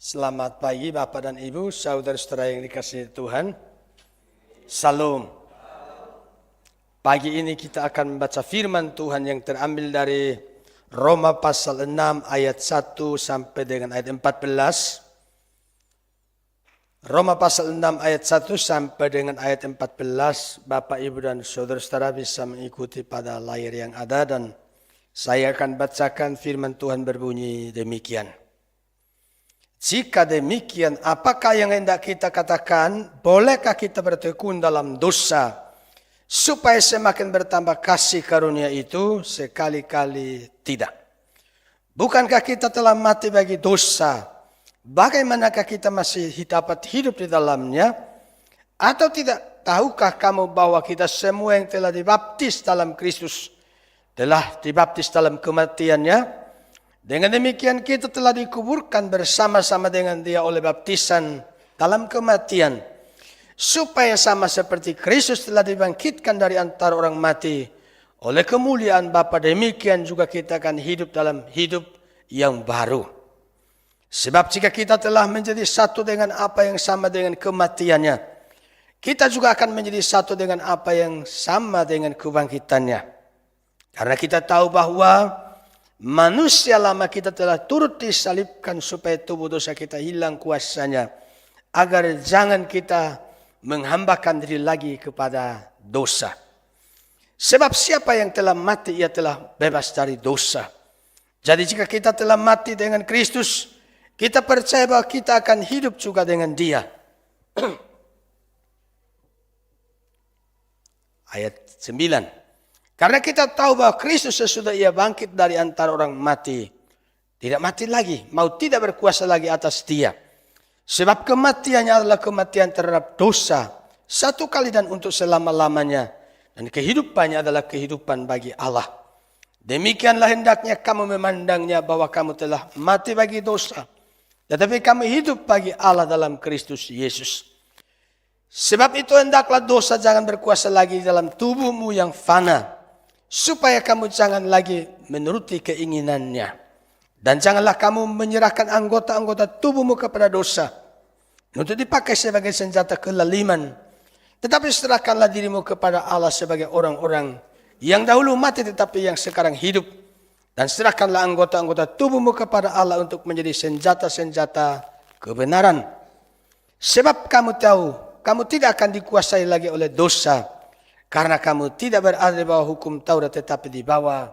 Selamat pagi Bapak dan Ibu, saudara-saudara yang dikasihi Tuhan. Salam. Pagi ini kita akan membaca firman Tuhan yang terambil dari Roma pasal 6 ayat 1 sampai dengan ayat 14. Roma pasal 6 ayat 1 sampai dengan ayat 14. Bapak, Ibu dan saudara-saudara bisa mengikuti pada layar yang ada dan saya akan bacakan firman Tuhan berbunyi demikian. Jika demikian, apakah yang hendak kita katakan? Bolehkah kita bertekun dalam dosa supaya semakin bertambah kasih karunia itu? Sekali-kali tidak. Bukankah kita telah mati bagi dosa? Bagaimanakah kita masih dapat hidup di dalamnya? Atau tidak tahukah kamu bahwa kita semua yang telah dibaptis dalam Kristus telah dibaptis dalam kematiannya? Dengan demikian kita telah dikuburkan bersama-sama dengan Dia oleh baptisan dalam kematian, supaya sama seperti Kristus telah dibangkitkan dari antara orang mati oleh kemuliaan Bapa, demikian juga kita akan hidup dalam hidup yang baru. Sebab jika kita telah menjadi satu dengan apa yang sama dengan kematiannya, kita juga akan menjadi satu dengan apa yang sama dengan kebangkitannya. Karena kita tahu bahwa manusia lama kita telah turut disalibkan supaya tubuh dosa kita hilang kuasanya, agar jangan kita menghambakan diri lagi kepada dosa. Sebab siapa yang telah mati, ia telah bebas dari dosa. Jadi jika kita telah mati dengan Kristus, kita percaya bahwa kita akan hidup juga dengan Dia. Ayat 9. Karena kita tahu bahwa Kristus sesudah Ia bangkit dari antara orang mati, tidak mati lagi, maut tidak berkuasa lagi atas Dia. Sebab kematiannya adalah kematian terhadap dosa, satu kali dan untuk selama-lamanya. Dan kehidupannya adalah kehidupan bagi Allah. Demikianlah hendaknya kamu memandangnya, bahwa kamu telah mati bagi dosa, tetapi kamu hidup bagi Allah dalam Kristus Yesus. Sebab itu hendaklah dosa jangan berkuasa lagi dalam tubuhmu yang fana, supaya kamu jangan lagi menuruti keinginannya. Dan janganlah kamu menyerahkan anggota-anggota tubuhmu kepada dosa untuk dipakai sebagai senjata kelaliman. Tetapi serahkanlah dirimu kepada Allah sebagai orang-orang yang dahulu mati tetapi yang sekarang hidup. Dan serahkanlah anggota-anggota tubuhmu kepada Allah untuk menjadi senjata-senjata kebenaran. Sebab kamu tahu, kamu tidak akan dikuasai lagi oleh dosa, karena kamu tidak berada di bawah hukum Taurat tetapi di bawah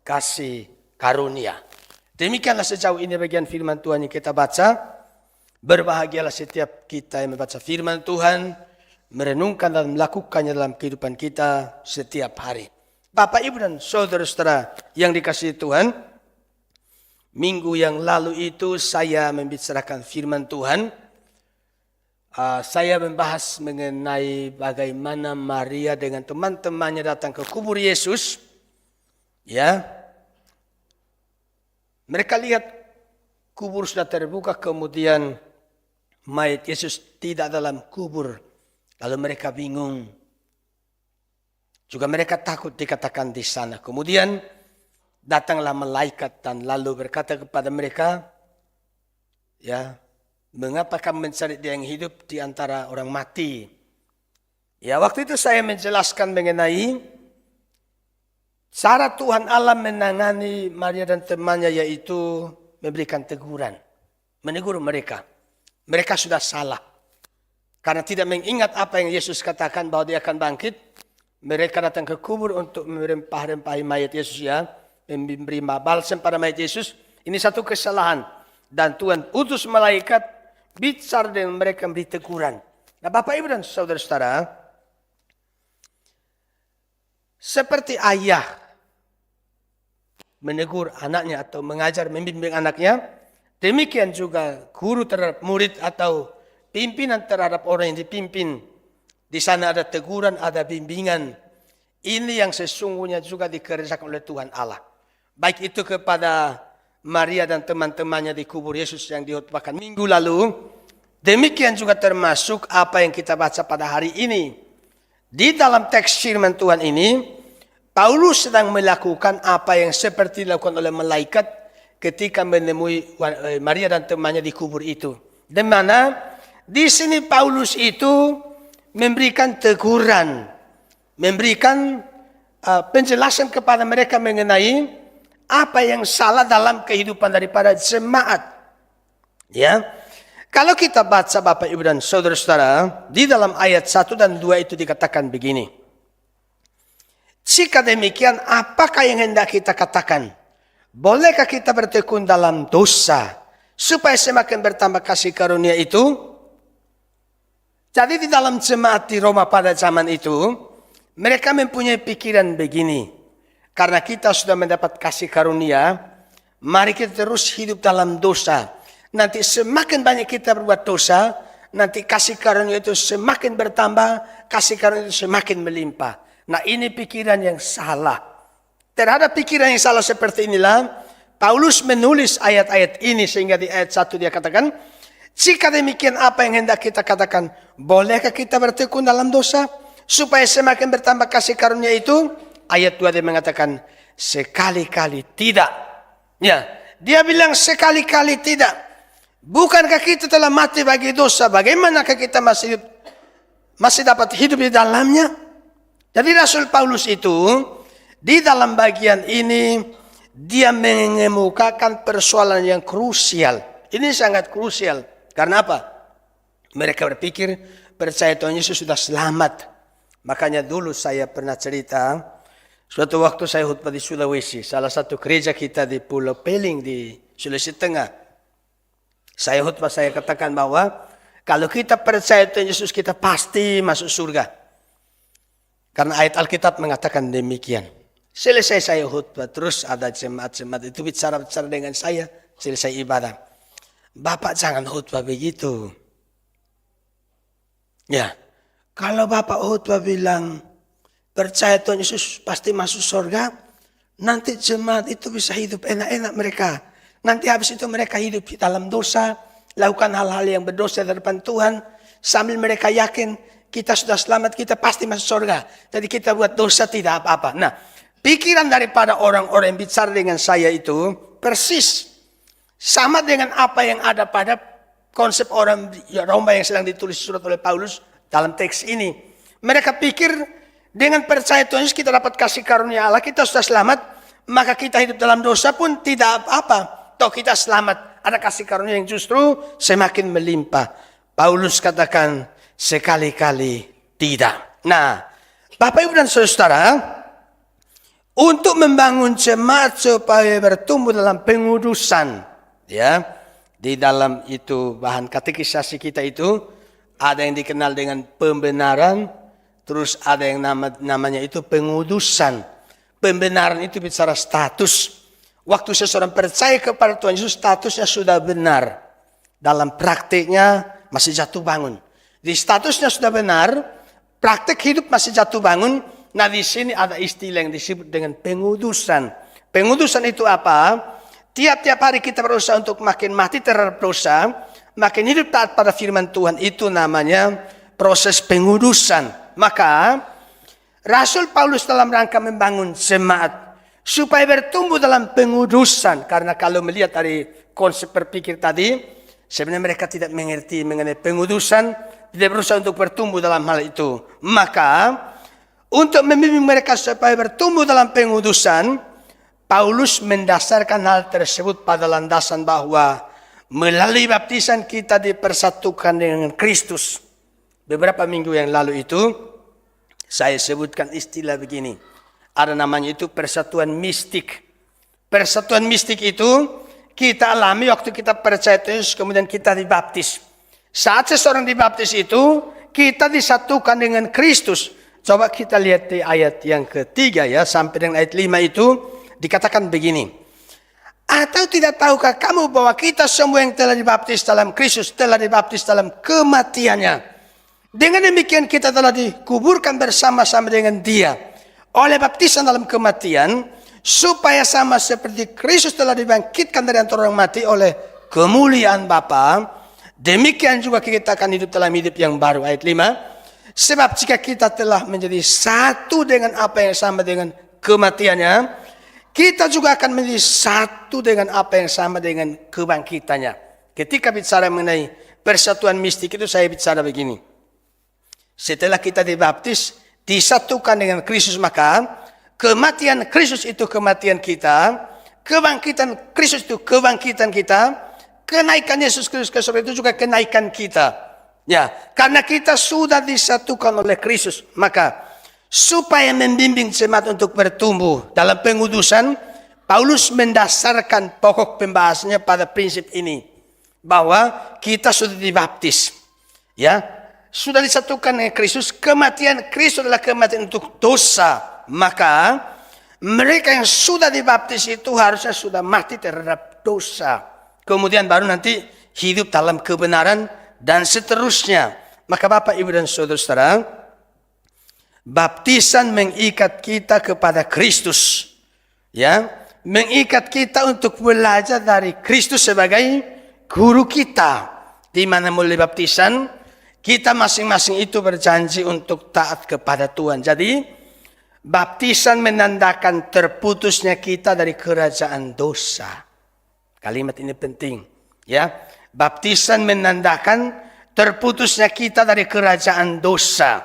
kasih karunia. Demikianlah sejauh ini bagian firman Tuhan yang kita baca. Berbahagialah setiap kita yang membaca firman Tuhan, merenungkan dan melakukannya dalam kehidupan kita setiap hari. Bapak, Ibu dan saudara-saudara yang dikasihi Tuhan, minggu yang lalu itu saya membicarakan firman Tuhan. Saya membahas mengenai bagaimana Maria dengan teman-temannya datang ke kubur Yesus. Ya, mereka lihat kubur sudah terbuka, kemudian mayat Yesus tidak dalam kubur. Lalu mereka bingung. Juga mereka takut dikatakan di sana. Kemudian datanglah malaikat dan lalu berkata kepada mereka, ya, mengapa kamu mencari Dia yang hidup di antara orang mati? Ya, waktu itu saya menjelaskan mengenai cara Tuhan Allah menangani Maria dan temannya, yaitu memberikan teguran. Menegur mereka. Mereka sudah salah. Karena tidak mengingat apa yang Yesus katakan bahwa Dia akan bangkit. Mereka datang ke kubur untuk merempah-rempahi mayat Yesus, ya. Memberi balsam pada mayat Yesus. Ini satu kesalahan. Dan Tuhan utus malaikat bicara dengan mereka, memberi teguran. Nah, Bapak, Ibu dan saudara-saudara, seperti ayah menegur anaknya atau mengajar, membimbing anaknya, demikian juga guru terhadap murid atau pimpinan terhadap orang yang dipimpin. Di sana ada teguran, ada bimbingan. Ini yang sesungguhnya juga dikerjakan oleh Tuhan Allah. Baik itu kepada Maria dan teman-temannya di kubur Yesus yang dikhotbahkan minggu lalu. Demikian juga termasuk apa yang kita baca pada hari ini. Di dalam teks firman Tuhan ini, Paulus sedang melakukan apa yang seperti dilakukan oleh malaikat, ketika menemui Maria dan temannya di kubur itu. Di mana di sini Paulus itu memberikan teguran, memberikan penjelasan kepada mereka mengenai apa yang salah dalam kehidupan daripada jemaat. Ya, kalau kita baca Bapak Ibu dan saudara-saudara, di dalam ayat 1 dan 2 itu dikatakan begini. Jika demikian, apakah yang hendak kita katakan? Bolehkah kita bertekun dalam dosa supaya semakin bertambah kasih karunia itu? Jadi di dalam jemaat di Roma pada zaman itu, mereka mempunyai pikiran begini. Karena kita sudah mendapat kasih karunia, mari kita terus hidup dalam dosa. Nanti semakin banyak kita berbuat dosa, nanti kasih karunia itu semakin bertambah, kasih karunia itu semakin melimpah. Nah, ini pikiran yang salah. Terhadap pikiran yang salah seperti inilah, Paulus menulis ayat-ayat ini sehingga di ayat 1 dia katakan, jika demikian apa yang hendak kita katakan? Bolehkah kita bertekun dalam dosa supaya semakin bertambah kasih karunia itu? Ayat 2 dia mengatakan, sekali-kali tidak. Ya, dia bilang sekali-kali tidak. Bukankah kita telah mati bagi dosa? Bagaimanakah kita masih dapat hidup di dalamnya? Jadi Rasul Paulus itu di dalam bagian ini dia mengemukakan persoalan yang krusial. Ini sangat krusial. Karena apa? Mereka berpikir percaya Tuhan Yesus sudah selamat. Makanya dulu saya pernah cerita, suatu waktu saya khotbah di Sulawesi, salah satu gereja kita di Pulau Peling di Sulawesi Tengah. Saya khotbah, saya katakan bahwa kalau kita percaya Tuhan Yesus kita pasti masuk surga. Karena ayat Alkitab mengatakan demikian. Selesai saya khotbah, terus ada jemaat-jemaat itu bicara dengan saya, selesai ibadah. Bapak jangan khotbah begitu. Ya, kalau Bapak khotbah bilang percaya Tuhan Yesus pasti masuk surga, nanti jemaat itu bisa hidup enak-enak mereka. Nanti habis itu mereka hidup di dalam dosa, lakukan hal-hal yang berdosa di depan Tuhan, sambil mereka yakin kita sudah selamat, kita pasti masuk surga. Jadi kita buat dosa tidak apa-apa. Nah, pikiran daripada orang-orang yang bicara dengan saya itu persis sama dengan apa yang ada pada konsep orang Roma yang sedang ditulis surat oleh Paulus dalam teks ini. Mereka pikir dengan percaya Tuhan Yesus kita dapat kasih karunia Allah, kita sudah selamat, maka kita hidup dalam dosa pun tidak apa-apa. Toh kita selamat, ada kasih karunia yang justru semakin melimpah. Paulus katakan sekali-kali tidak. Nah, Bapak Ibu dan Saudara, untuk membangun jemaat supaya bertumbuh dalam pengudusan, ya, di dalam itu bahan katekisasi kita itu ada yang dikenal dengan pembenaran, terus ada yang namanya itu pengudusan. Pembenaran itu bicara status. Waktu seseorang percaya kepada Tuhan Yesus, statusnya sudah benar. Dalam praktiknya masih jatuh bangun. Di statusnya sudah benar, praktik hidup masih jatuh bangun. Nah, di sini ada istilah yang disebut dengan pengudusan. Pengudusan itu apa? Tiap-tiap hari kita berusaha untuk makin mati terhadap dosa, makin hidup taat pada firman Tuhan. Itu namanya proses pengudusan. Maka Rasul Paulus dalam rangka membangun jemaat supaya bertumbuh dalam pengudusan. Karena kalau melihat dari konsep berpikir tadi, sebenarnya mereka tidak mengerti mengenai pengudusan, tidak berusaha untuk bertumbuh dalam hal itu. Maka untuk membimbing mereka supaya bertumbuh dalam pengudusan, Paulus mendasarkan hal tersebut pada landasan bahwa melalui baptisan kita dipersatukan dengan Kristus. Beberapa minggu yang lalu itu saya sebutkan istilah begini. Ada namanya itu persatuan mistik. Persatuan mistik itu kita alami waktu kita percaya Yesus, kemudian kita dibaptis. Saat seseorang dibaptis itu, kita disatukan dengan Kristus. Coba kita lihat di ayat yang ketiga ya, sampai dengan ayat 5 itu, dikatakan begini. Atau tidak tahukah kamu bahwa kita semua yang telah dibaptis dalam Kristus, telah dibaptis dalam kematiannya. Dengan demikian kita telah dikuburkan bersama-sama dengan Dia. Oleh baptisan dalam kematian, supaya sama seperti Kristus telah dibangkitkan dari antara orang mati oleh kemuliaan Bapa, demikian juga kita akan hidup dalam hidup yang baru. Ayat 5. Sebab jika kita telah menjadi satu dengan apa yang sama dengan kematiannya, kita juga akan menjadi satu dengan apa yang sama dengan kebangkitannya. Ketika bicara mengenai persatuan mistik itu saya bicara begini. Setelah kita dibaptis, disatukan dengan Kristus, maka kematian Kristus itu kematian kita, kebangkitan Kristus itu kebangkitan kita, kenaikan Yesus Kristus ke surga itu juga kenaikan kita. Ya, karena kita sudah disatukan oleh Kristus, maka supaya membimbing jemaat untuk bertumbuh dalam pengudusan, Paulus mendasarkan pokok pembahasannya pada prinsip ini, bahwa kita sudah dibaptis, ya, sudah disatukan dengan Kristus. Kematian Kristus adalah kematian untuk dosa, maka mereka yang sudah dibaptis itu harusnya sudah mati terhadap dosa, kemudian baru nanti hidup dalam kebenaran dan seterusnya. Maka Bapak, Ibu, dan saudara-saudara, baptisan mengikat kita kepada Kristus, ya, mengikat kita untuk belajar dari Kristus sebagai guru kita. Di mana mulai baptisan, kita masing-masing itu berjanji untuk taat kepada Tuhan. Jadi, baptisan menandakan terputusnya kita dari kerajaan dosa. Kalimat ini penting, ya. Baptisan menandakan terputusnya kita dari kerajaan dosa.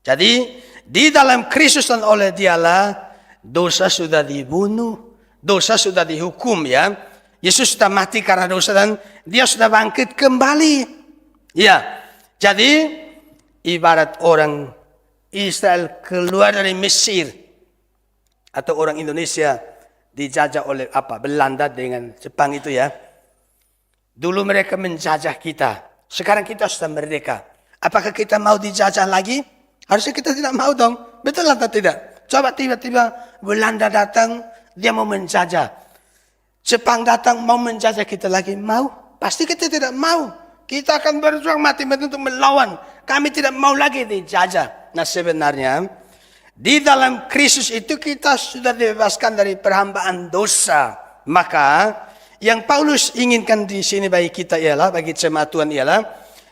Jadi, di dalam Kristus dan oleh Dialah, dosa sudah dibunuh, dosa sudah dihukum, ya. Yesus sudah mati karena dosa dan Dia sudah bangkit kembali. Ya, jadi ibarat orang Israel keluar dari Mesir, atau orang Indonesia dijajah oleh Belanda dengan Jepang itu, ya. Dulu mereka menjajah kita, sekarang kita sudah merdeka. Apakah kita mau dijajah lagi? Harusnya kita tidak mau dong. Betul atau tidak? Coba tiba-tiba Belanda datang, dia mau menjajah. Jepang datang mau menjajah kita lagi. Mau? Pasti kita tidak mau. Kita akan berjuang mati-mati untuk melawan. Kami tidak mau lagi dijajah. Nah, sebenarnya di dalam Kristus itu kita sudah dibebaskan dari perhambaan dosa. Maka yang Paulus inginkan di sini bagi kita ialah, bagi jemaat Tuhan ialah,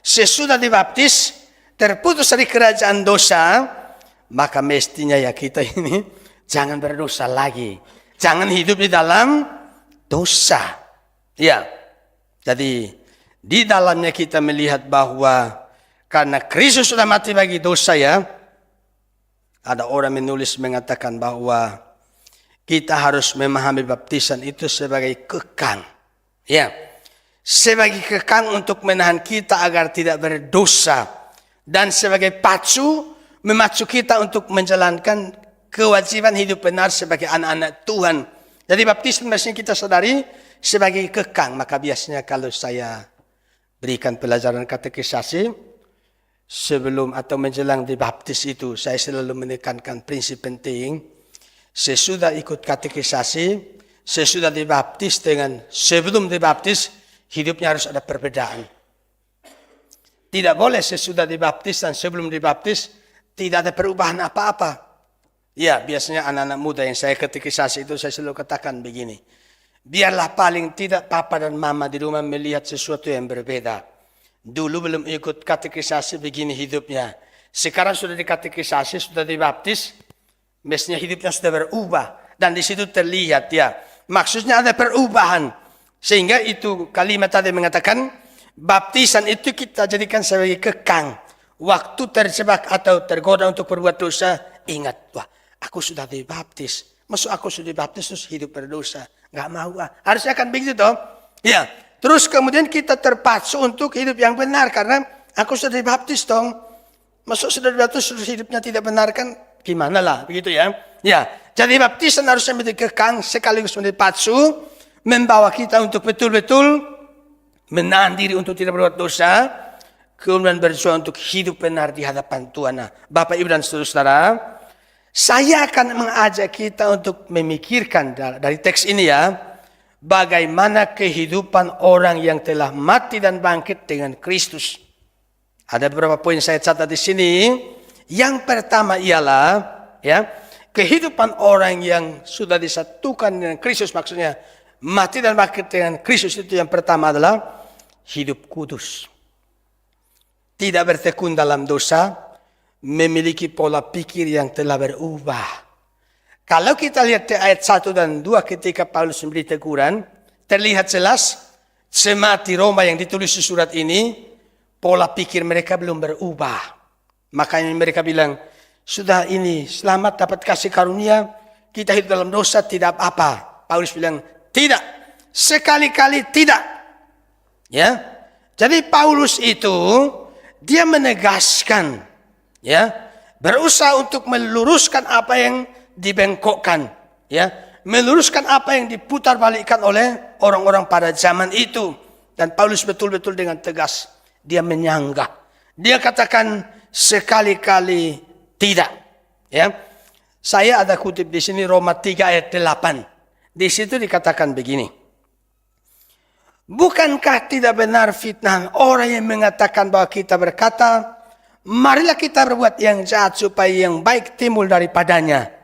sesudah dibaptis, terputus dari kerajaan dosa, maka mestinya ya kita ini jangan berdosa lagi. Jangan hidup di dalam dosa. Ya, jadi di dalamnya kita melihat bahwa karena Kristus sudah mati bagi dosa, ya. Ada orang menulis mengatakan bahwa kita harus memahami baptisan itu sebagai kekang. Ya, sebagai kekang untuk menahan kita agar tidak berdosa. Dan sebagai pacu, memacu kita untuk menjalankan kewajiban hidup benar sebagai anak-anak Tuhan. Jadi baptisan biasanya kita sadari sebagai kekang. Maka biasanya kalau saya berikan pelajaran katekisasi, sebelum atau menjelang dibaptis itu, saya selalu menekankan prinsip penting. Sesudah ikut katekisasi, sesudah dibaptis dengan sebelum dibaptis, hidupnya harus ada perbedaan. Tidak boleh sesudah dibaptis dan sebelum dibaptis tidak ada perubahan apa-apa. Ya, biasanya anak-anak muda yang saya katekisasi itu saya selalu katakan begini. Biarlah paling tidak papa dan mama di rumah melihat sesuatu yang berbeda. Dulu belum ikut katekisasi begini hidupnya. Sekarang sudah dikatekisasi, sudah dibaptis, mestinya hidupnya sudah berubah. Dan di situ terlihat, ya. Maksudnya ada perubahan. Sehingga itu kalimat tadi mengatakan, baptisan itu kita jadikan sebagai kekang. Waktu terjebak atau tergoda untuk berbuat dosa, ingat, wah, aku sudah dibaptis. Maksud aku sudah dibaptis terus hidup berdosa. Nggak mau. Harusnya kan begitu toh. Ya. Terus kemudian kita terpacu untuk hidup yang benar karena aku sudah dibaptis dong. Maksud sudah dibaptis terus hidupnya tidak benar kan gimana lah begitu ya. Ya. Jadi baptisan harusnya menjadi kekang sekaligus menjadi pacu membawa kita untuk betul-betul menahan diri untuk tidak berbuat dosa, kemudian berjuang untuk hidup benar di hadapan Tuhan. Nah, Bapak, Ibu, dan saudara-saudara, saya akan mengajak kita untuk memikirkan dari teks ini, ya, bagaimana kehidupan orang yang telah mati dan bangkit dengan Kristus. Ada beberapa poin saya catat di sini. Yang pertama ialah, ya, kehidupan orang yang sudah disatukan dengan Kristus, maksudnya mati dan bangkit dengan Kristus itu yang pertama adalah hidup kudus. Tidak bertekun dalam dosa, memiliki pola pikir yang telah berubah. Kalau kita lihat di ayat 1 dan 2 ketika Paulus memberi teguran, terlihat jelas jemaat di Roma yang ditulis di surat ini, pola pikir mereka belum berubah. Makanya mereka bilang, sudah ini selamat dapat kasih karunia, kita hidup dalam dosa tidak apa. Paulus bilang, tidak, sekali-kali tidak. Ya, jadi Paulus itu dia menegaskan, ya, berusaha untuk meluruskan apa yang dibengkokkan, ya, meluruskan apa yang diputarbalikkan oleh orang-orang pada zaman itu. Dan Paulus betul-betul dengan tegas dia menyanggah. Dia katakan sekali-kali tidak. Ya, saya ada kutip di sini Roma 3 ayat 8. Di situ dikatakan begini. Bukankah tidak benar fitnah orang yang mengatakan bahwa kita berkata, marilah kita berbuat yang jahat supaya yang baik timbul daripadanya.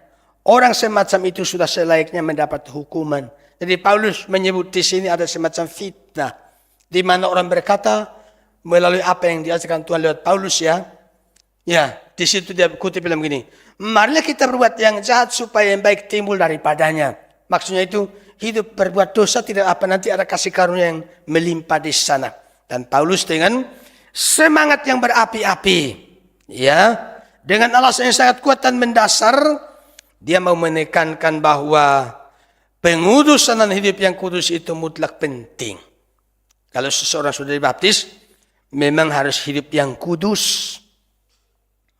Orang semacam itu sudah selayaknya mendapat hukuman. Jadi Paulus menyebut di sini ada semacam fitnah, di mana orang berkata melalui apa yang diajarkan Tuhan lewat Paulus, ya. Ya, di situ dia kutip bilang begini, marilah kita berbuat yang jahat supaya yang baik timbul daripadanya. Maksudnya itu hidup berbuat dosa tidak apa, nanti ada kasih karunia yang melimpah di sana. Dan Paulus dengan semangat yang berapi-api, ya, dengan alasan yang sangat kuat dan mendasar, dia mau menekankan bahwa pengudusan dan hidup yang kudus itu mutlak penting. Kalau seseorang sudah dibaptis, memang harus hidup yang kudus.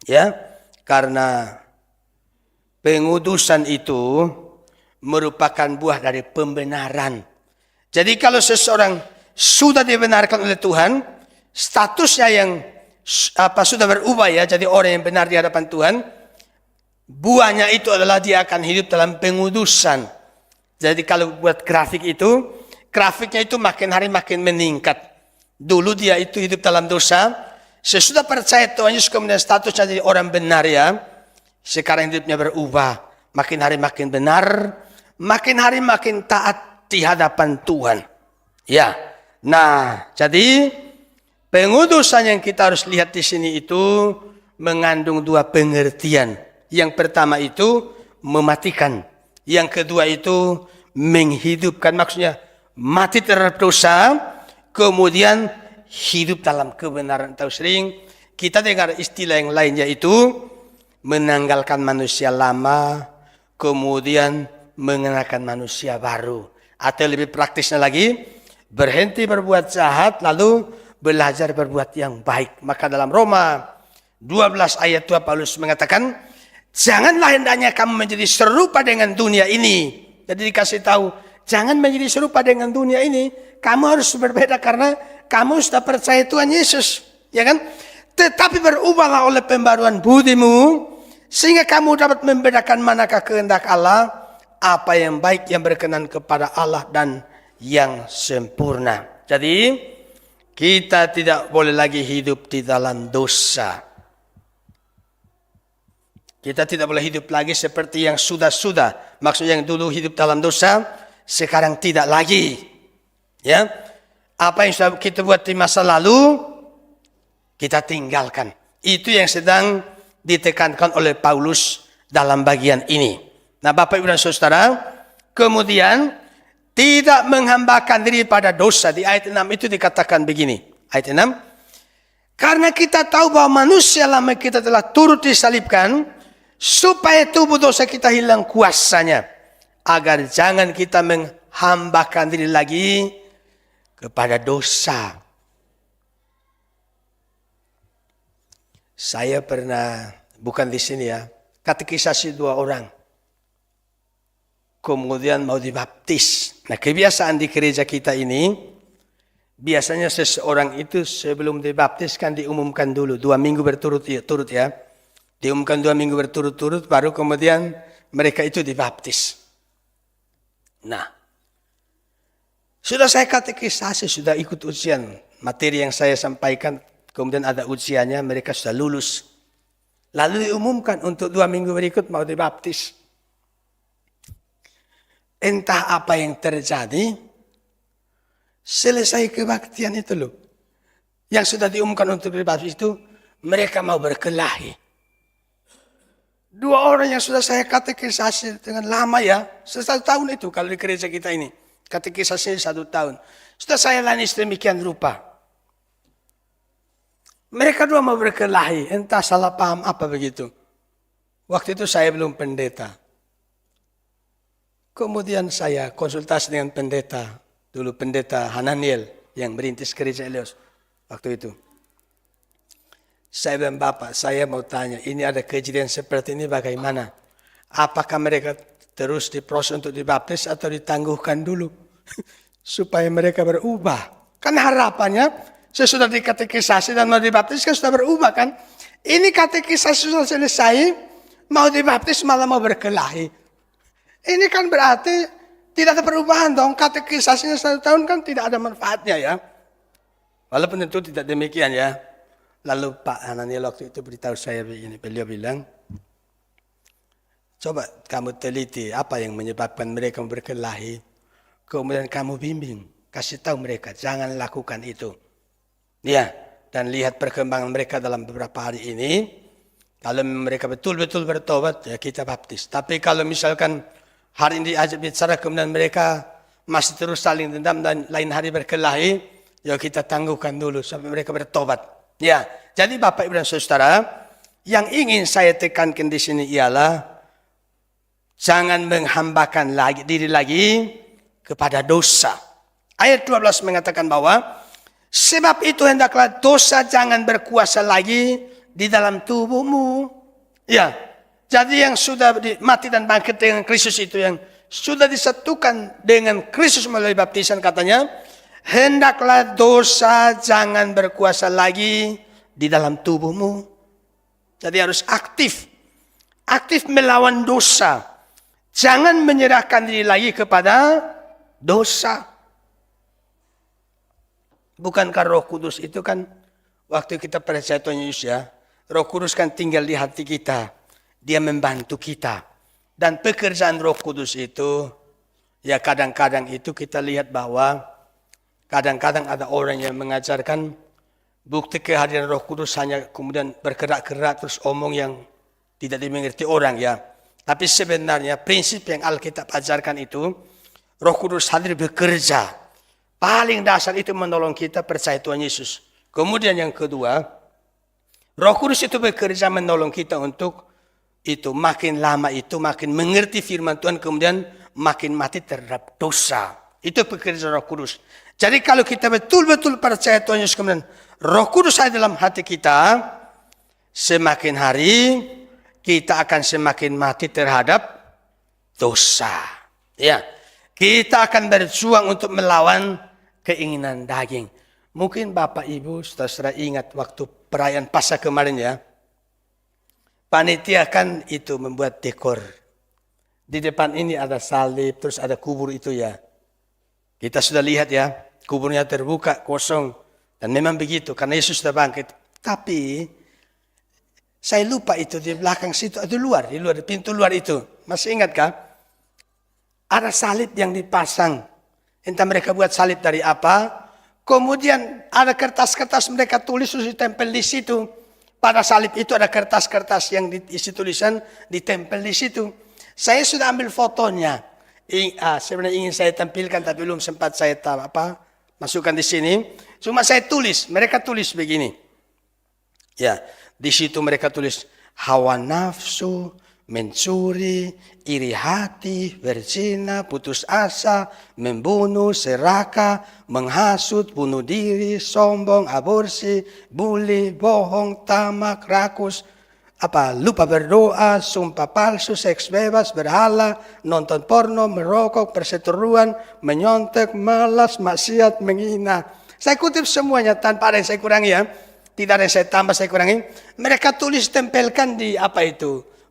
Ya, karena pengudusan itu merupakan buah dari pembenaran. Jadi kalau seseorang sudah dibenarkan oleh Tuhan, statusnya yang sudah berubah, ya, jadi orang yang benar di hadapan Tuhan, buahnya itu adalah dia akan hidup dalam pengudusan. Jadi kalau buat grafik itu, grafiknya itu makin hari makin meningkat. Dulu dia itu hidup dalam dosa, sesudah percaya Tuhan Yesus kemudian statusnya jadi orang benar, ya. Sekarang hidupnya berubah, makin hari makin benar, makin hari makin taat di hadapan Tuhan. Ya. Nah, jadi pengudusan yang kita harus lihat di sini itu mengandung dua pengertian. Yang pertama itu mematikan. Yang kedua itu menghidupkan. Maksudnya mati terhadap dosa, kemudian hidup dalam kebenaran. Tahu sering kita dengar istilah yang lain, yaitu menanggalkan manusia lama, kemudian mengenakan manusia baru. Atau lebih praktisnya lagi, berhenti berbuat jahat, lalu belajar berbuat yang baik. Maka dalam Roma 12 ayat 2 Paulus mengatakan, janganlah hendaknya kamu menjadi serupa dengan dunia ini. Jadi dikasih tahu, jangan menjadi serupa dengan dunia ini. Kamu harus berbeda karena kamu sudah percaya Tuhan Yesus, ya kan? Tetapi berubahlah oleh pembaruan budimu, sehingga kamu dapat membedakan manakah kehendak Allah, apa yang baik, yang berkenan kepada Allah, dan yang sempurna. Jadi kita tidak boleh lagi hidup di dalam dosa. Kita tidak boleh hidup lagi seperti yang sudah-sudah. Maksudnya yang dulu hidup dalam dosa, sekarang tidak lagi. Ya, apa yang sudah kita buat di masa lalu, kita tinggalkan. Itu yang sedang ditekankan oleh Paulus dalam bagian ini. Nah, Bapak Ibu dan Saudara, kemudian tidak menghambakan diri pada dosa. Di ayat 6 itu dikatakan begini. Ayat 6, karena kita tahu bahwa manusia lama kita telah turut disalibkan, supaya tubuh dosa kita hilang kuasanya, agar jangan kita menghambakan diri lagi kepada dosa. Saya pernah, bukan di sini ya, katekisasi 2 orang. Kemudian mau dibaptis. Nah, kebiasaan di gereja kita ini, biasanya seseorang itu sebelum dibaptis kan diumumkan dulu 2 minggu berturut-turut ya. Diumumkan 2 minggu berturut-turut, baru kemudian mereka itu dibaptis. Nah, sudah saya katekisasi, sudah ikut ujian. Materi yang saya sampaikan, kemudian ada ujiannya, mereka sudah lulus. Lalu diumumkan untuk 2 minggu berikut mau dibaptis. Entah apa yang terjadi, selesai kebaktian itu loh. Yang sudah diumumkan untuk dibaptis itu, mereka mau berkelahi. 2 orang yang sudah saya katekisasi dengan lama ya, 1 tahun itu kalau di gereja kita ini. Katekisasi 1 tahun. Sudah saya layani sedemikian rupa. Mereka 2 mau berkelahi, entah salah paham apa begitu. Waktu itu saya belum pendeta. Kemudian saya konsultasi dengan pendeta, dulu pendeta Hananiel yang merintis gereja Elios waktu itu. Saya bilang, Bapak, saya mau tanya, ini ada kejadian seperti ini bagaimana? Apakah mereka terus diproses untuk dibaptis atau ditangguhkan dulu? Supaya mereka berubah. Kan harapannya, sesudah dikatekisasi dan mau dibaptis kan sudah berubah kan? Ini katekisasi sudah selesai, mau dibaptis malah mau berkelahi. Ini kan berarti tidak ada perubahan dong. Katekisasinya 1 tahun kan tidak ada manfaatnya ya. Walaupun tentu tidak demikian ya. Lalu Pak Hananiel waktu itu beritahu saya begini. Beliau bilang, coba kamu teliti apa yang menyebabkan mereka berkelahi. Kemudian kamu bimbing. Kasih tahu mereka, jangan lakukan itu. Ya, dan lihat perkembangan mereka dalam beberapa hari ini. Kalau mereka betul-betul bertobat, ya kita baptis. Tapi kalau misalkan hari ini diajak bicara, kemudian mereka masih terus saling dendam dan lain hari berkelahi, ya kita tangguhkan dulu sampai mereka bertobat. Ya, jadi Bapak Ibu dan Saudara, yang ingin saya tekankan di sini ialah jangan menghambakan diri lagi kepada dosa. Ayat 12 mengatakan bahwa sebab itu hendaklah dosa jangan berkuasa lagi di dalam tubuhmu. Ya, jadi yang sudah mati dan bangkit dengan Kristus itu, yang sudah disatukan dengan Kristus melalui baptisan, katanya, hendaklah dosa jangan berkuasa lagi di dalam tubuhmu. Jadi harus aktif. Aktif melawan dosa. Jangan menyerahkan diri lagi kepada dosa. Bukankah Roh Kudus itu kan, waktu kita percaya Tuhan Yesus ya, Roh Kudus kan tinggal di hati kita. Dia membantu kita. Dan pekerjaan Roh Kudus itu, ya kadang-kadang itu kita lihat bahwa kadang-kadang ada orang yang mengajarkan bukti kehadiran Roh Kudus hanya kemudian bergerak-gerak terus omong yang tidak dimengerti orang ya. Tapi sebenarnya prinsip yang Alkitab ajarkan itu, Roh Kudus hadir bekerja. Paling dasar itu menolong kita percaya Tuhan Yesus. Kemudian yang kedua, Roh Kudus itu bekerja menolong kita untuk itu makin lama itu makin mengerti firman Tuhan, kemudian makin mati terhadap dosa. Itu pekerjaan Roh Kudus. Jadi kalau kita betul-betul percaya Tuhan Yesus, kemudian Roh Kudus ada dalam hati kita, semakin hari kita akan semakin mati terhadap dosa. Ya, kita akan berjuang untuk melawan keinginan daging. Mungkin Bapak Ibu saudara ingat waktu perayaan Paskah kemarin ya. Panitia kan itu membuat dekor. Di depan ini ada salib, terus ada kubur itu ya. Kita sudah lihat ya, kuburnya terbuka, kosong. Dan memang begitu, karena Yesus sudah bangkit. Tapi, saya lupa itu di belakang situ, di luar, di pintu luar itu. Masih ingatkah? Ada salib yang dipasang. Entah mereka buat salib dari apa. Kemudian ada kertas-kertas mereka tulis, terus ditempel di situ. Pada salib itu ada kertas-kertas yang diisi tulisan, ditempel di situ. Saya sudah ambil fotonya. Sebenarnya ingin saya tampilkan, tapi belum sempat saya masukkan di sini. Cuma saya tulis, mereka tulis begini. Ya, di situ mereka tulis hawa nafsu, mencuri, iri hati, berzina, putus asa, membunuh, serakah, menghasut, bunuh diri, sombong, aborsi, bully, bohong, tamak, rakus, lupa berdoa, sumpah palsu, seks bebas, berhala, nonton porno, merokok, perseteruan, menyontek, malas, maksiat, menghina. Saya kutip semuanya tanpa ada yang saya kurangi ya. Tidak ada yang saya tambah, saya kurangi. Mereka tulis tempelkan di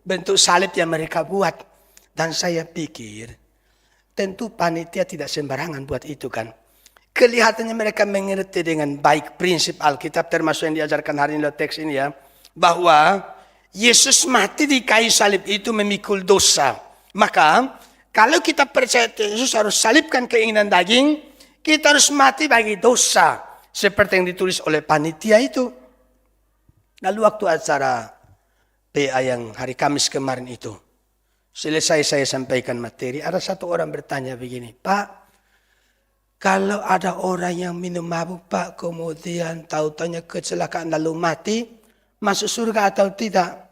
bentuk salib yang mereka buat. Dan saya pikir, tentu panitia tidak sembarangan buat itu kan. Kelihatannya mereka mengerti dengan baik prinsip Alkitab, termasuk yang diajarkan hari ini teks ini ya. Bahwa Yesus mati di kayu salib itu memikul dosa. Maka kalau kita percaya Yesus harus salibkan keinginan daging, kita harus mati bagi dosa. Seperti yang ditulis oleh panitia itu. Lalu waktu acara PA yang hari Kamis kemarin itu. Selesai saya sampaikan materi, ada satu orang bertanya begini, Pak, kalau ada orang yang minum mabuk Pak, kemudian tahu-taunya kecelakaan lalu mati, masuk surga atau tidak?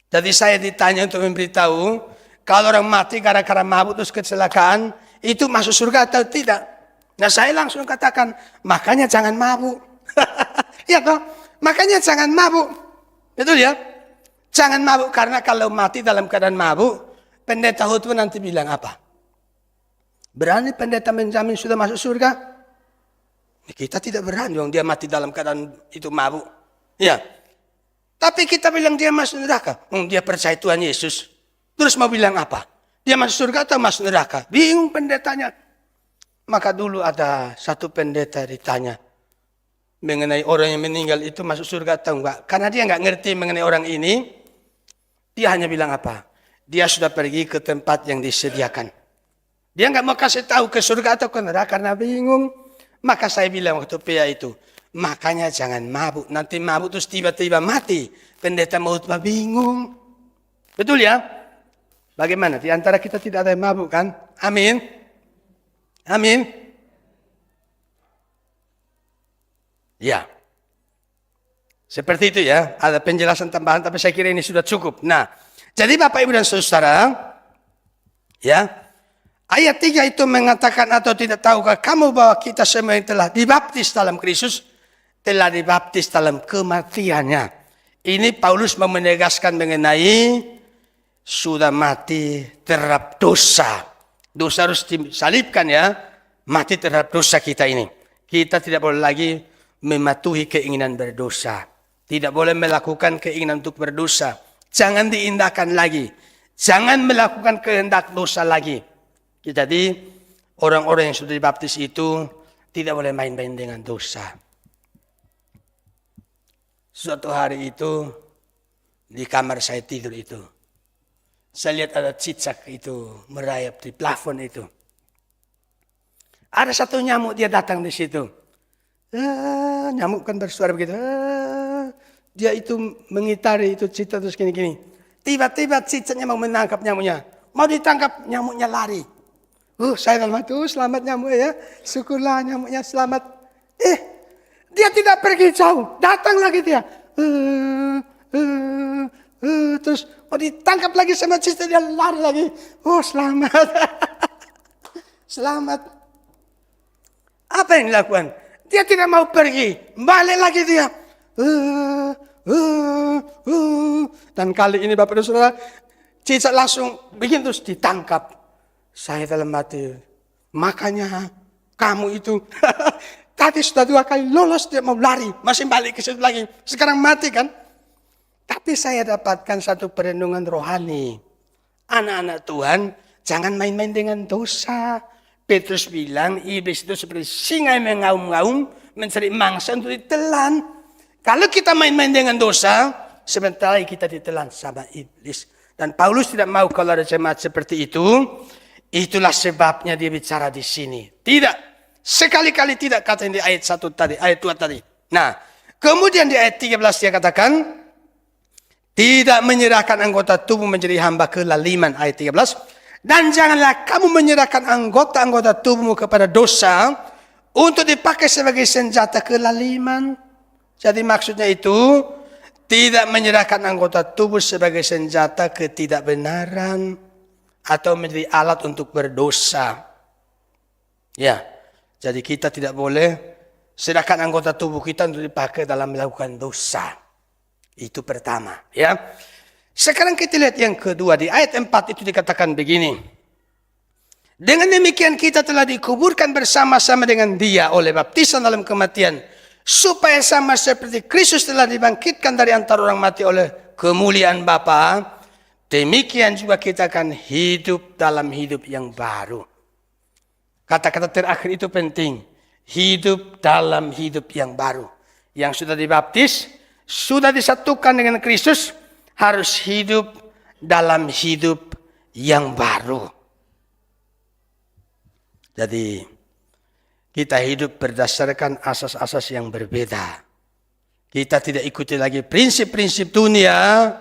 Jadi saya ditanya untuk memberitahu, kalau orang mati gara-gara mabuk terus kecelakaan, itu masuk surga atau tidak? Nah saya langsung katakan, makanya jangan mabuk. Ya toh, makanya jangan mabuk. Betul ya? Jangan mabuk, karena kalau mati dalam keadaan mabuk, pendeta khotbah nanti bilang apa? Berani pendeta menjamin sudah masuk surga? Kita tidak berani dong dia mati dalam keadaan itu mabuk. Ya. Tapi kita bilang dia masuk neraka. Dia percaya Tuhan Yesus. Terus mau bilang apa? Dia masuk surga atau masuk neraka? Bingung pendetanya. Maka dulu ada satu pendeta ditanya mengenai orang yang meninggal itu masuk surga atau enggak. Karena dia enggak ngerti mengenai orang ini, dia hanya bilang apa? Dia sudah pergi ke tempat yang disediakan. Dia enggak mau kasih tahu ke surga atau ke neraka karena bingung. Maka saya bilang waktu PA itu, makanya jangan mabuk. Nanti mabuk terus tiba-tiba mati. Pendeta mau bingung. Betul ya? Bagaimana? Di antara kita tidak ada yang mabuk kan? Amin. Amin. Ya. Seperti itu ya. Ada penjelasan tambahan tapi saya kira ini sudah cukup. Nah, jadi Bapak Ibu dan Saudara, ya. Ayat 3 itu mengatakan atau tidak tahukah kamu bahwa kita semua yang telah dibaptis dalam Kristus telah dibaptis dalam kematiannya. Ini Paulus menegaskan mengenai sudah mati terhadap dosa. Dosa harus disalibkan ya. Mati terhadap dosa kita ini. Kita tidak boleh lagi mematuhi keinginan berdosa. Tidak boleh melakukan keinginan untuk berdosa. Jangan diindahkan lagi. Jangan melakukan kehendak dosa lagi. Jadi orang-orang yang sudah dibaptis itu tidak boleh main-main dengan dosa. Suatu hari itu di kamar saya tidur itu. Saya lihat ada cicak itu merayap di plafon itu. Ada satu nyamuk dia datang di situ. Nyamuk kan bersuara begitu. Dia itu mengitari itu cicak terus gini-gini. Tiba-tiba cicaknya mau menangkap nyamuknya. Mau ditangkap nyamuknya lari. Saya dalam hati, selamat nyamuk ya. Syukurlah nyamuknya selamat. Dia tidak pergi jauh. Datang lagi dia. Terus mau ditangkap lagi sama cicak, dia lari lagi. Selamat. Selamat. Apa yang dilakukan? Dia tidak mau pergi. Balik lagi dia. Dan kali ini Bapak dan Saudara, cicak langsung bikin terus ditangkap. Saya dalam hati, makanya kamu itu tadi sudah 2 kali lolos dia mau lari, masih balik ke situ lagi. Sekarang mati kan? Tapi saya dapatkan satu perenungan rohani. Anak-anak Tuhan, jangan main-main dengan dosa. Petrus bilang, iblis itu seperti singa yang mengaum-ngaum, mencari mangsa untuk ditelan. Kalau kita main-main dengan dosa, sebentar lagi kita ditelan sama iblis. Dan Paulus tidak mau kalau ada jemaat seperti itu. Itulah sebabnya dia bicara di sini. Tidak. Sekali-kali tidak kata di ayat 1 tadi, ayat 2 tadi. Nah, kemudian di ayat 13 dia katakan, tidak menyerahkan anggota tubuh menjadi hamba kelaliman, ayat 13. Dan janganlah kamu menyerahkan anggota-anggota tubuhmu kepada dosa untuk dipakai sebagai senjata kelaliman. Jadi maksudnya itu, tidak menyerahkan anggota tubuh sebagai senjata ketidakbenaran atau menjadi alat untuk berdosa. Ya, jadi kita tidak boleh serahkan anggota tubuh kita untuk dipakai dalam melakukan dosa. Itu pertama, ya. Sekarang kita lihat yang kedua, di ayat 4 itu dikatakan begini. Dengan demikian kita telah dikuburkan bersama-sama dengan Dia oleh baptisan dalam kematian, supaya sama seperti Kristus telah dibangkitkan dari antara orang mati oleh kemuliaan Bapa, demikian juga kita akan hidup dalam hidup yang baru. Kata-kata terakhir itu penting. Hidup dalam hidup yang baru. Yang sudah dibaptis, sudah disatukan dengan Kristus, harus hidup dalam hidup yang baru. Jadi, kita hidup berdasarkan asas-asas yang berbeda. Kita tidak ikuti lagi prinsip-prinsip dunia,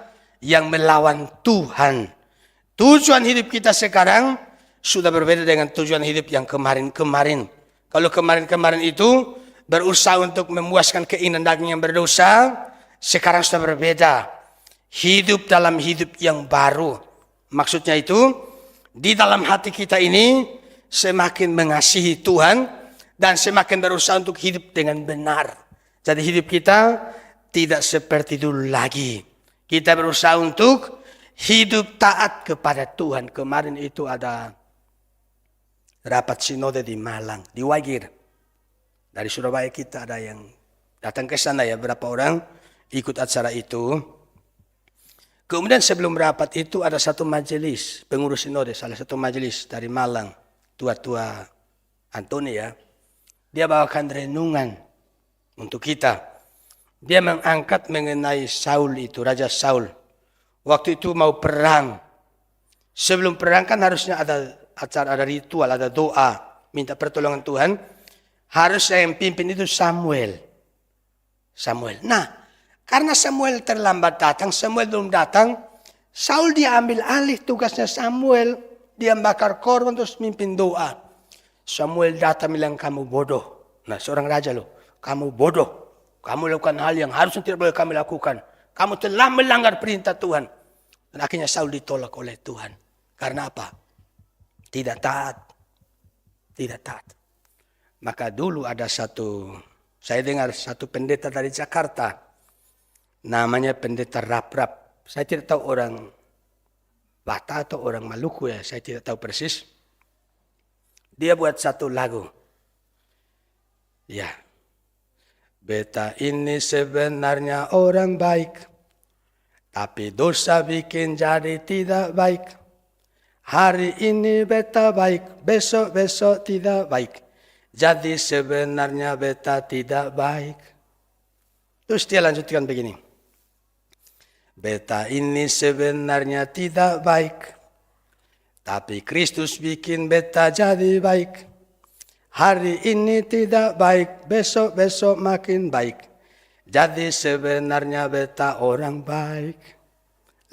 yang melawan Tuhan. Tujuan hidup kita sekarang sudah berbeda dengan tujuan hidup yang kemarin-kemarin. Kalau kemarin-kemarin itu berusaha untuk memuaskan keinginan daging yang berdosa, sekarang sudah berbeda. Hidup dalam hidup yang baru. Maksudnya itu, di dalam hati kita ini semakin mengasihi Tuhan dan semakin berusaha untuk hidup dengan benar. Jadi hidup kita tidak seperti dulu lagi. Kita berusaha untuk hidup taat kepada Tuhan. Kemarin itu ada rapat sinode di Malang, di Wagir. Dari Surabaya kita ada yang datang ke sana ya, berapa orang ikut acara itu. Kemudian sebelum rapat itu ada satu majelis, pengurus sinode, salah satu majelis dari Malang, tua-tua Antoni ya. Dia bawakan renungan untuk kita. Dia mengangkat mengenai Saul itu, Raja Saul. Waktu itu mau perang. Sebelum perang kan harusnya ada acara, ada ritual, ada doa, minta pertolongan Tuhan. Harusnya yang pimpin itu Samuel. Nah, karena Samuel terlambat datang, Samuel belum datang, Saul dia ambil alih tugasnya Samuel. Dia bakar korban terus mimpin doa. Samuel datang bilang, kamu bodoh. Nah, seorang raja loh, kamu bodoh. Kamu lakukan hal yang harusnya tidak boleh kami lakukan. Kamu telah melanggar perintah Tuhan. Dan akhirnya Saul ditolak oleh Tuhan. Karena apa? Tidak taat. Tidak taat. Maka dulu ada saya dengar satu pendeta dari Jakarta. Namanya pendeta Rap-Rap. Saya tidak tahu orang Batak atau orang Maluku ya. Saya tidak tahu persis. Dia buat satu lagu. Ya. Beta ini sebenarnya orang baik. Tapi dosa bikin jadi tidak baik. Hari ini beta baik, besok-besok tidak baik. Jadi sebenarnya beta tidak baik. Terus dia lanjutkan begini. Beta ini sebenarnya tidak baik. Tapi Kristus bikin beta jadi baik. Hari ini tidak baik, besok-besok makin baik. Jadi sebenarnya beta orang baik.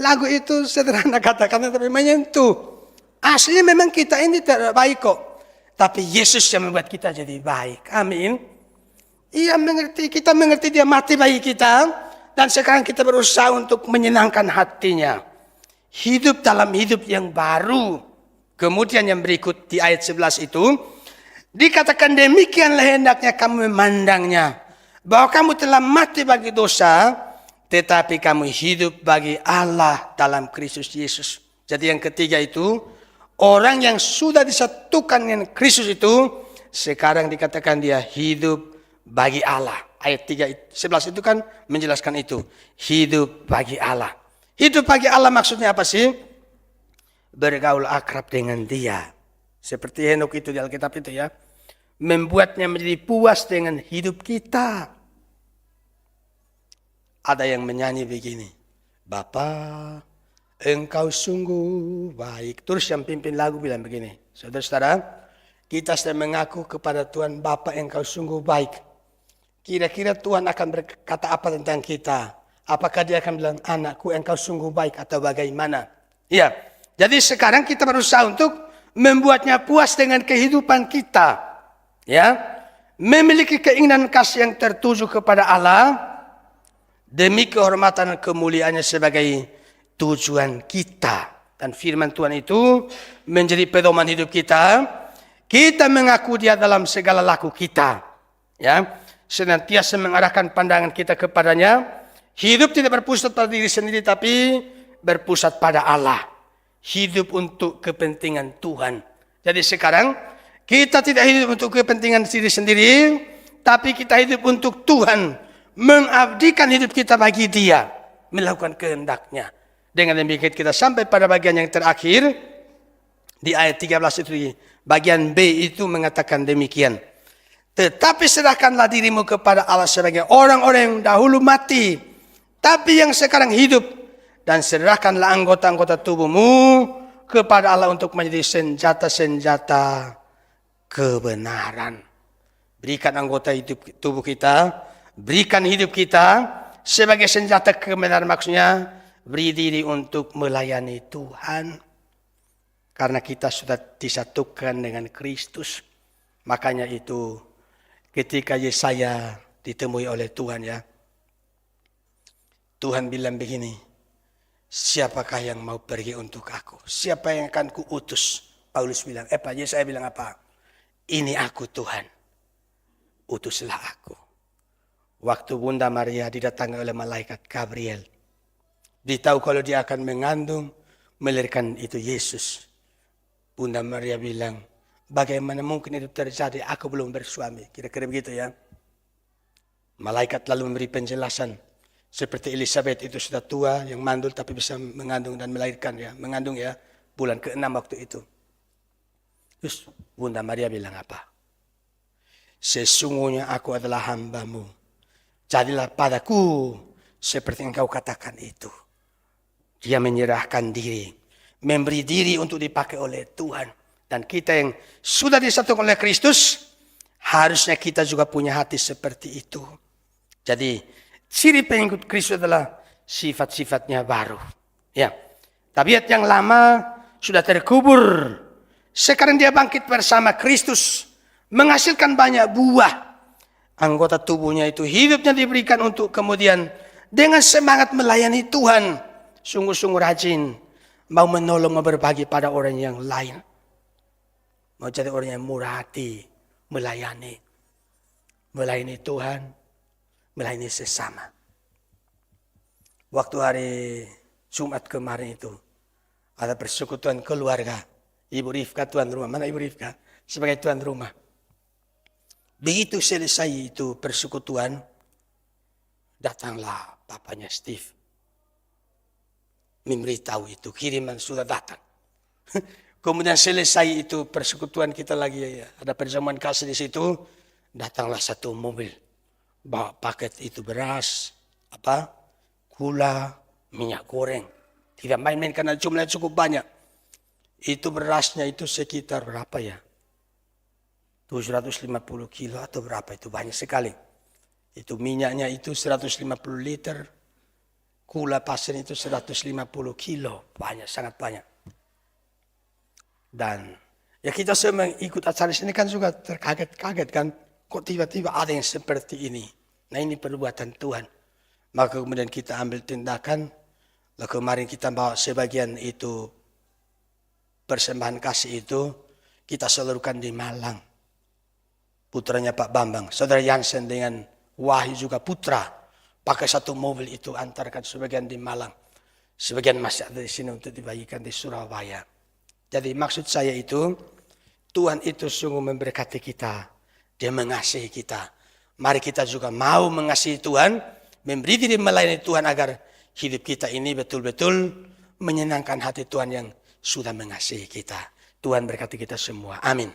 Lagu itu sederhana kata-kata tapi menyentuh. Aslinya memang kita ini tidak baik kok. Tapi Yesus yang membuat kita jadi baik. Amin. Kita mengerti dia mati bagi kita. Dan sekarang kita berusaha untuk menyenangkan hatinya. Hidup dalam hidup yang baru. Kemudian yang berikut di ayat 11 itu. Dikatakan demikianlah hendaknya kamu memandangnya. Bahwa kamu telah mati bagi dosa, tetapi kamu hidup bagi Allah dalam Kristus Yesus. Jadi yang ketiga itu, orang yang sudah disatukan dengan Kristus itu, sekarang dikatakan dia hidup bagi Allah. Ayat 11 itu kan menjelaskan itu. Hidup bagi Allah. Hidup bagi Allah maksudnya apa sih? Bergaul akrab dengan dia. Seperti Henok itu di Alkitab itu ya. Membuatnya menjadi puas dengan hidup kita. Ada yang menyanyi begini. Bapa, engkau sungguh baik. Terus yang pimpin lagu bilang begini. Saudara-saudara, kita sedang mengaku kepada Tuhan, Bapa engkau sungguh baik. Kira-kira Tuhan akan berkata apa tentang kita? Apakah dia akan bilang, anakku engkau sungguh baik atau bagaimana? Ya, jadi sekarang kita berusaha untuk membuatnya puas dengan kehidupan kita. Ya, memiliki keinginan kasih yang tertuju kepada Allah. Demi kehormatan dan kemuliaannya sebagai tujuan kita. Dan firman Tuhan itu menjadi pedoman hidup kita. Kita mengaku dia dalam segala laku kita. Ya, senantiasa mengarahkan pandangan kita kepadanya. Hidup tidak berpusat pada diri sendiri tapi berpusat pada Allah. Hidup untuk kepentingan Tuhan. Jadi sekarang kita tidak hidup untuk kepentingan diri sendiri. Tapi kita hidup untuk Tuhan. Mengabdikan hidup kita bagi dia. Melakukan kehendaknya. Dengan demikian kita sampai pada bagian yang terakhir. Di ayat 13 itu. Bagian B itu mengatakan demikian. Tetapi serahkanlah dirimu kepada Allah sebagai orang-orang yang dahulu mati. Tapi yang sekarang hidup. Dan serahkanlah anggota-anggota tubuhmu kepada Allah untuk menjadi senjata-senjata kebenaran. Berikan anggota hidup tubuh kita. Berikan hidup kita sebagai senjata kebenaran, maksudnya beri diri untuk melayani Tuhan. Karena kita sudah disatukan dengan Kristus. Makanya itu ketika Yesaya ditemui oleh Tuhan ya. Tuhan bilang begini, siapakah yang mau pergi untuk aku? Siapa yang akan kuutus? Paulus bilang, Yesaya bilang apa? Ini aku Tuhan, utuslah aku. Waktu Bunda Maria didatangi oleh malaikat Gabriel. Ditahu kalau dia akan mengandung, melahirkan itu Yesus. Bunda Maria bilang, bagaimana mungkin itu terjadi? Aku belum bersuami. Kira-kira begitu ya. Malaikat lalu memberi penjelasan. Seperti Elizabeth itu sudah tua, yang mandul tapi bisa mengandung dan melahirkan ya. Mengandung ya, bulan ke-6 waktu itu. Terus Bunda Maria bilang apa? Sesungguhnya aku adalah hamba-Mu. Jadilah padaku seperti yang Engkau katakan itu. Dia menyerahkan diri, memberi diri untuk dipakai oleh Tuhan. Dan kita yang sudah disatukan oleh Kristus, harusnya kita juga punya hati seperti itu. Jadi, ciri pengikut Kristus adalah sifat-sifatnya baru. Ya, tabiat yang lama sudah terkubur. Sekarang dia bangkit bersama Kristus, menghasilkan banyak buah. Anggota tubuhnya itu hidupnya diberikan untuk kemudian dengan semangat melayani Tuhan. Sungguh-sungguh rajin, mau menolong, mau berbagi pada orang yang lain. Mau jadi orang yang murah hati, melayani. Melayani Tuhan, melayani sesama. Waktu hari Jumat kemarin itu, ada persekutuan keluarga. Ibu Rifka tuan rumah. Mana Ibu Rifka? Sebagai tuan rumah. Begitu selesai itu persekutuan, datanglah papanya Steve. Memberitahu itu, kiriman sudah datang. Kemudian selesai itu persekutuan kita lagi, ada perjamuan kasih di situ, datanglah satu mobil. Bawa paket itu beras, gula, minyak goreng. Tidak main-main karena jumlahnya cukup banyak. Itu berasnya itu sekitar berapa ya? 750 kilo atau berapa, itu banyak sekali. Itu minyaknya itu 150 liter. Gula pasir itu 150 kilo. Banyak, sangat banyak. Dan ya kita semua ikut acara sini kan juga terkaget-kaget kan. Kok tiba-tiba ada yang seperti ini. Nah ini perbuatan Tuhan. Maka kemudian kita ambil tindakan. Lalu kemarin kita bawa sebagian itu persembahan kasih itu. Kita salurkan di Malang. Putranya Pak Bambang. Saudara Jansen dengan Wahyu juga putra. Pakai satu mobil itu antarkan sebagian di Malang. Sebagian masih ada di sini untuk dibagikan di Surabaya. Jadi maksud saya itu, Tuhan itu sungguh memberkati kita. Dia mengasihi kita. Mari kita juga mau mengasihi Tuhan. Memberi diri melayani Tuhan agar hidup kita ini betul-betul menyenangkan hati Tuhan yang sudah mengasihi kita. Tuhan berkati kita semua. Amin.